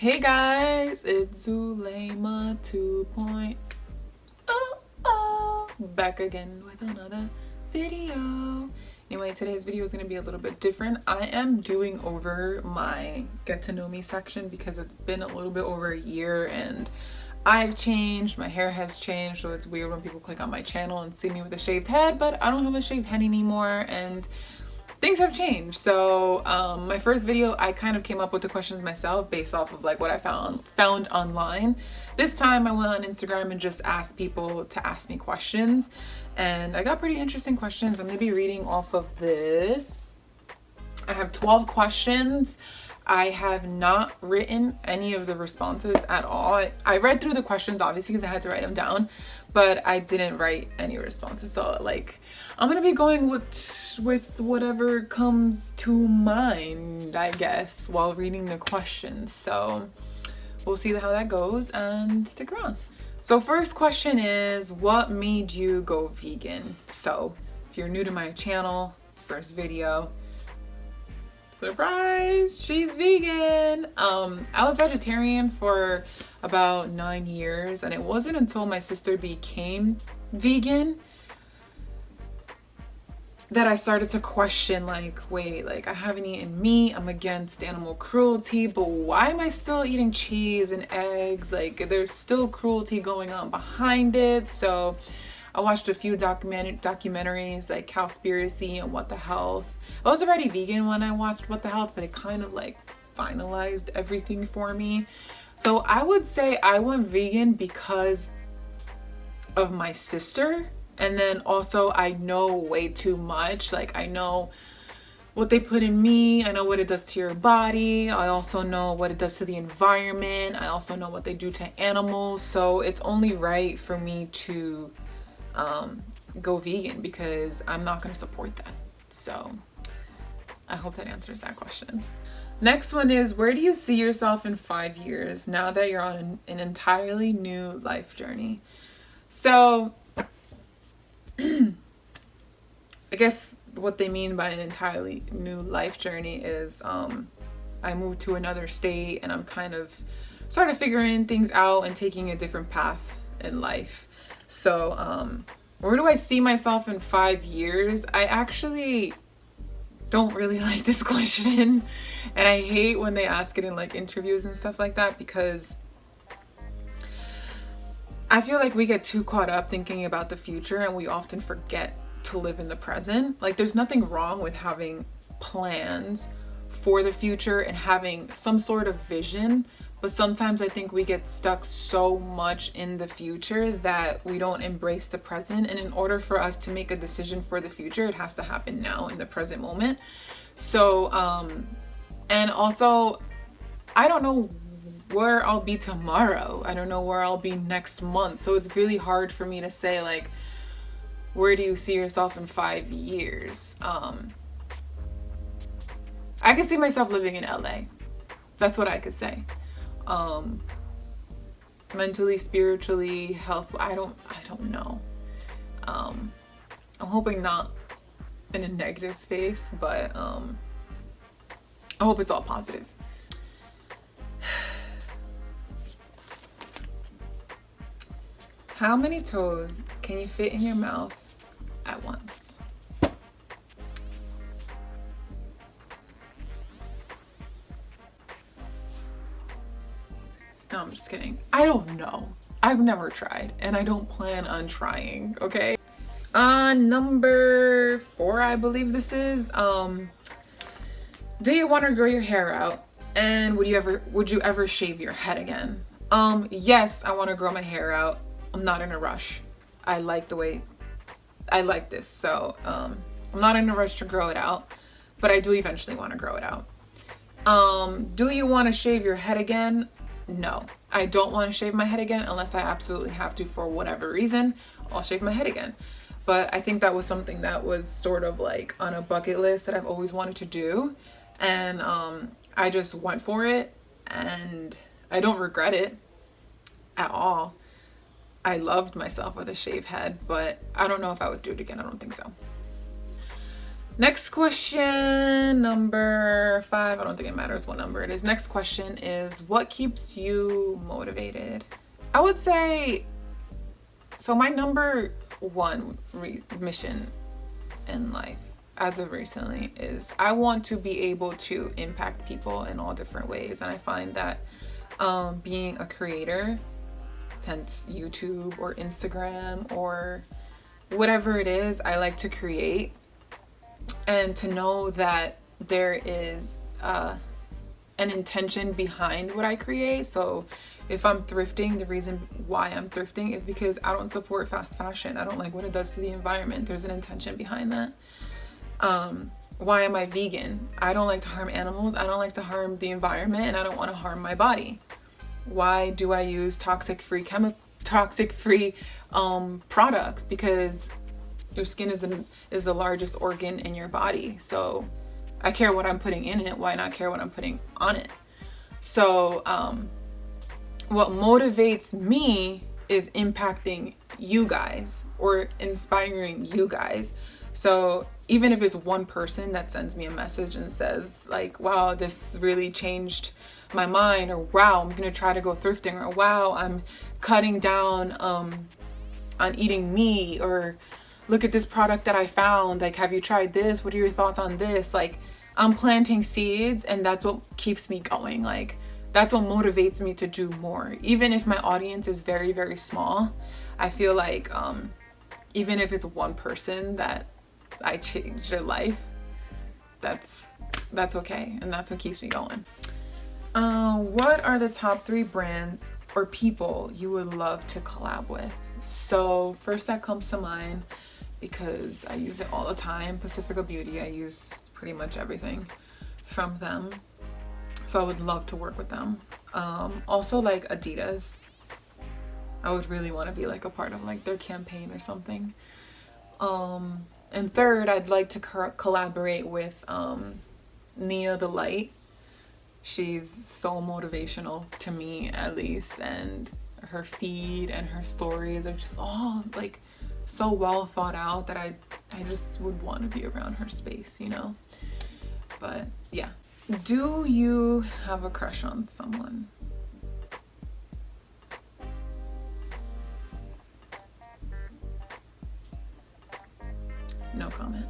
Hey guys, it's Zulema 2.0 back again with another video. Anyway, today's video is going to be a little bit different. I am doing over my get to know me section because it's been a little bit over a year and I've changed, my hair has changed, so it's weird when people click on my channel and see me with a shaved head, but I don't have a shaved head anymore and things have changed. So my first video, I kind of came up with the questions myself based off of like what I found online. This time I went on Instagram and just asked people to ask me questions, and I got pretty interesting questions. I'm gonna be reading off of this. I have 12 questions. I have not written any of the responses at all. I read through the questions obviously because I had to write them down, but I didn't write any responses. So like, I'm gonna be going with whatever comes to mind, I guess, while reading the questions. So we'll see how that goes and stick around. So first question is, what made you go vegan? So if you're new to my channel, first video, surprise, she's vegan. I was vegetarian for about 9 years, and it wasn't until my sister became vegan that I started to question, like, wait, like I haven't eaten meat, I'm against animal cruelty, but why am I still eating cheese and eggs? Like, there's still cruelty going on behind it. So I watched a few documentaries like Cowspiracy and What the Health. I was already vegan when I watched What the Health, but it kind of like finalized everything for me. So I would say I went vegan because of my sister. And then also I know way too much. Like, I know what they put in me. I know what it does to your body. I also know what it does to the environment. I also know what they do to animals. So it's only right for me to go vegan because I'm not going to support that. So I hope that answers that question. Next one is, where do you see yourself in 5 years now that you're on an entirely new life journey? So I guess what they mean by an entirely new life journey is I moved to another state and I'm kind of started figuring things out and taking a different path in life. So where do I see myself in 5 years? I actually don't really like this question, and I hate when they ask it in like interviews and stuff like that, because I feel like we get too caught up thinking about the future and we often forget to live in the present. Like, there's nothing wrong with having plans for the future and having some sort of vision, but sometimes I think we get stuck so much in the future that we don't embrace the present. And in order for us to make a decision for the future, it has to happen now in the present moment. So and also, I don't know where I'll be tomorrow. I don't know where I'll be next month. So it's really hard for me to say, like, where do you see yourself in 5 years? I could see myself living in LA. That's what I could say. Mentally, spiritually, health, I don't know. I'm hoping not in a negative space, but I hope it's all positive. How many toes can you fit in your mouth at once? No, I'm just kidding. I don't know. I've never tried, and I don't plan on trying, okay? Number 4, I believe this is. Do you want to grow your hair out? And would you ever shave your head again? Yes, I want to grow my hair out. I'm not in a rush. I like this. So, I'm not in a rush to grow it out, but I do eventually want to grow it out. Do you want to shave your head again? No, I don't want to shave my head again unless I absolutely have to for whatever reason. I'll shave my head again. But I think that was something that was sort of like on a bucket list that I've always wanted to do. And I just went for it and I don't regret it at all. I loved myself with a shaved head, but I don't know if I would do it again. I don't think so. Next question, number 5. I don't think it matters what number it is. Next question is, what keeps you motivated? I would say, so my number 1 mission in life as of recently is I want to be able to impact people in all different ways. And I find that being a creator, hence YouTube or Instagram or whatever it is, I like to create. And to know that there is an intention behind what I create. So if I'm thrifting, the reason why I'm thrifting is because I don't support fast fashion. I don't like what it does to the environment. There's an intention behind that. Why am I vegan? I don't like to harm animals. I don't like to harm the environment, and I don't want to harm my body. Why do I use toxic-free products? Because your skin is the largest organ in your body. So I care what I'm putting in it. Why not care what I'm putting on it? So what motivates me is impacting you guys or inspiring you guys. So even if it's one person that sends me a message and says like, wow, this really changed my mind, or wow, I'm gonna try to go thrifting, or wow, I'm cutting down on eating meat, or look at this product that I found, like, have you tried this? What are your thoughts on this? Like, I'm planting seeds, and that's what keeps me going. Like, that's what motivates me to do more. Even if my audience is very, very small, I feel like even if it's one person that I change their life, that's okay, and that's what keeps me going. What are the top 3 brands or people you would love to collab with? So first that comes to mind, because I use it all the time, Pacifica Beauty. I use pretty much everything from them, so I would love to work with them. Also like Adidas, I would really want to be like a part of like their campaign or something. And third, I'd like to collaborate with Nia the Light. She's so motivational to me, at least, and her feed and her stories are just all like so well thought out that I just would want to be around her space, you know? But yeah. Do you have a crush on someone? No comment.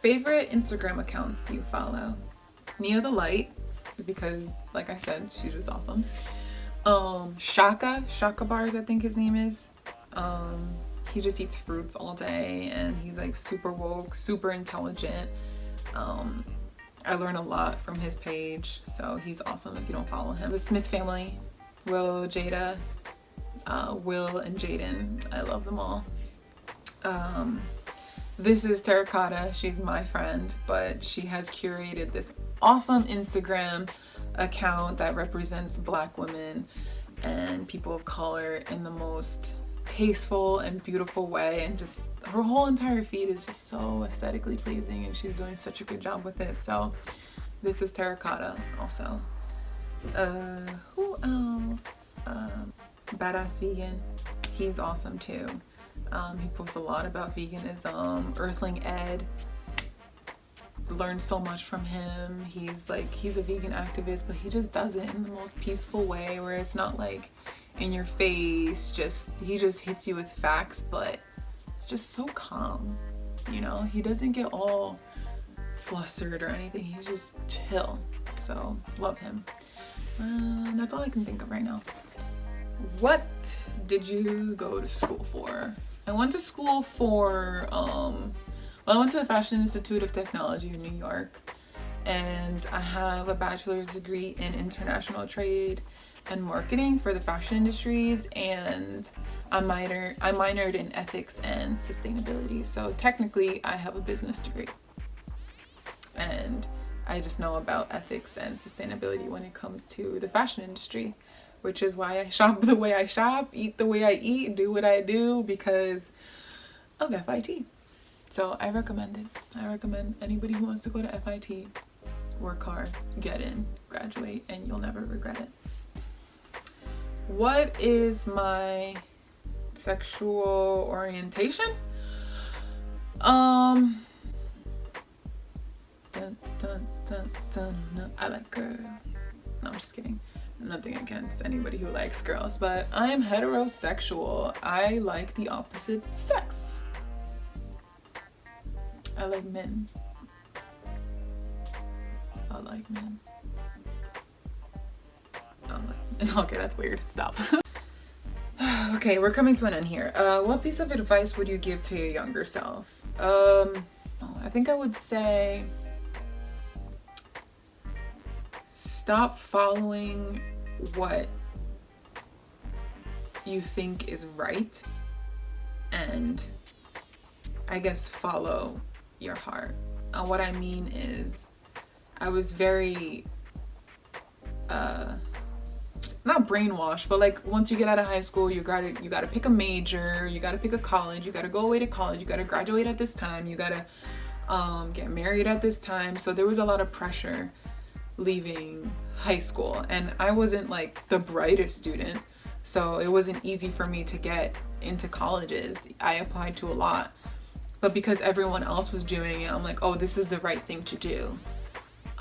Favorite Instagram accounts you follow? Nia the Light, because like I said, she's just awesome. Shaka Bars, I think his name is. He just eats fruits all day, and he's like super woke, super intelligent. I learn a lot from his page, so he's awesome if you don't follow him. The Smith family, Will, Jada, Will and Jaden, I love them all. This is Terracotta. She's my friend, but she has curated this awesome Instagram account that represents Black women and people of color in the most tasteful and beautiful way, and just her whole entire feed is just so aesthetically pleasing, and she's doing such a good job with it. So this is Terracotta also. Who else? Badass Vegan, he's awesome too. He posts a lot about veganism. Earthling Ed, learned so much from him. He's a vegan activist, but he just does it in the most peaceful way, where it's not like in your face, he just hits you with facts, but it's just so calm, you know? He doesn't get all flustered or anything. He's just chill. So love him. That's all I can think of right now. What did you go to school for? I went to school for I went to the Fashion Institute of Technology in New York, and I have a bachelor's degree in international trade and marketing for the fashion industries, and I minored in ethics and sustainability. So technically I have a business degree, and I just know about ethics and sustainability when it comes to the fashion industry, which is why I shop the way I shop, eat the way I eat, do what I do, because of FIT. So I recommend it. I recommend anybody who wants to go to FIT, work hard, get in, graduate, and you'll never regret it. What is my sexual orientation? Dun, dun, dun, dun, dun. I like girls. No, I'm just kidding. Nothing against anybody who likes girls, but I am heterosexual. I like the opposite sex. I like men. I like men. Okay, that's weird. Stop. Okay, we're coming to an end here. What piece of advice would you give to your younger self? I think I would say stop following what you think is right, and I guess follow your heart. What I mean is, I was very not brainwashed, but like once you get out of high school, you gotta pick a major, you gotta pick a college, you gotta go away to college, you gotta graduate at this time, you gotta get married at this time. So there was a lot of pressure leaving high school, and I wasn't like the brightest student, so it wasn't easy for me to get into colleges. I applied to a lot, but because everyone else was doing it, I'm like, oh, this is the right thing to do.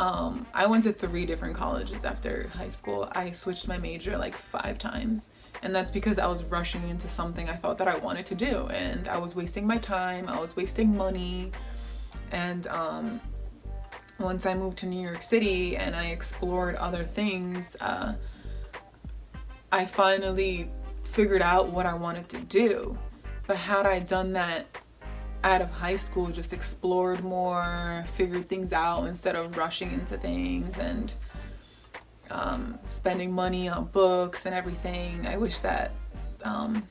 I went to 3 different colleges after high school. I switched my major like 5 times, and that's because I was rushing into something I thought that I wanted to do, and I was wasting my time, I was wasting money. And once I moved to New York City and I explored other things, I finally figured out what I wanted to do. But had I done that out of high school, just explored more, figured things out instead of rushing into things and spending money on books and everything, I wish that I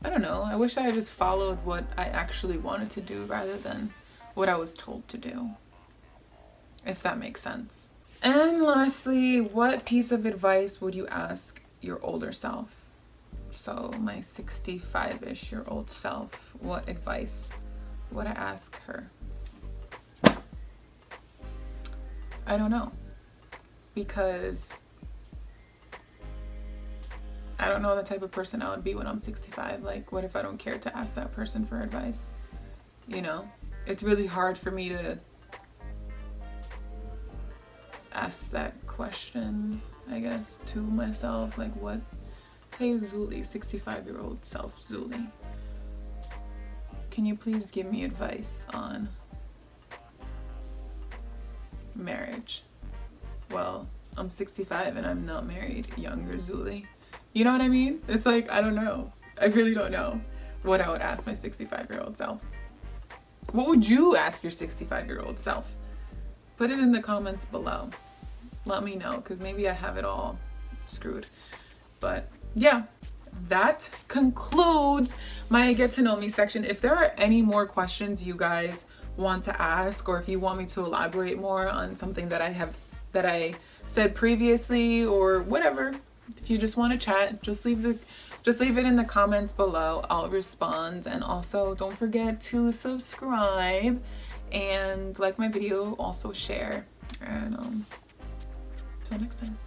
don't know, I wish I just followed what I actually wanted to do rather than what I was told to do, if that makes sense. And lastly, what piece of advice would you ask your older self? So my 65-ish year old self, what advice would I ask her? I don't know, because I don't know the type of person I would be when I'm 65. Like, what if I don't care to ask that person for advice? You know, it's really hard for me to ask that question, I guess, to myself. Like, what? Hey, Zuli, 65-year-old self Zuli, can you please give me advice on marriage? Well, I'm 65 and I'm not married, younger Zuli. You know what I mean? It's like, I don't know. I really don't know what I would ask my 65-year-old self. What would you ask your 65-year-old self? Put it in the comments below. Let me know, because maybe I have it all screwed. But yeah, that concludes my get to know me section. If there are any more questions you guys want to ask, or if you want me to elaborate more on something that I said previously, or whatever, if you just want to chat, just leave it in the comments below. I'll respond. And also, don't forget to subscribe and like my video, also share, and until next time.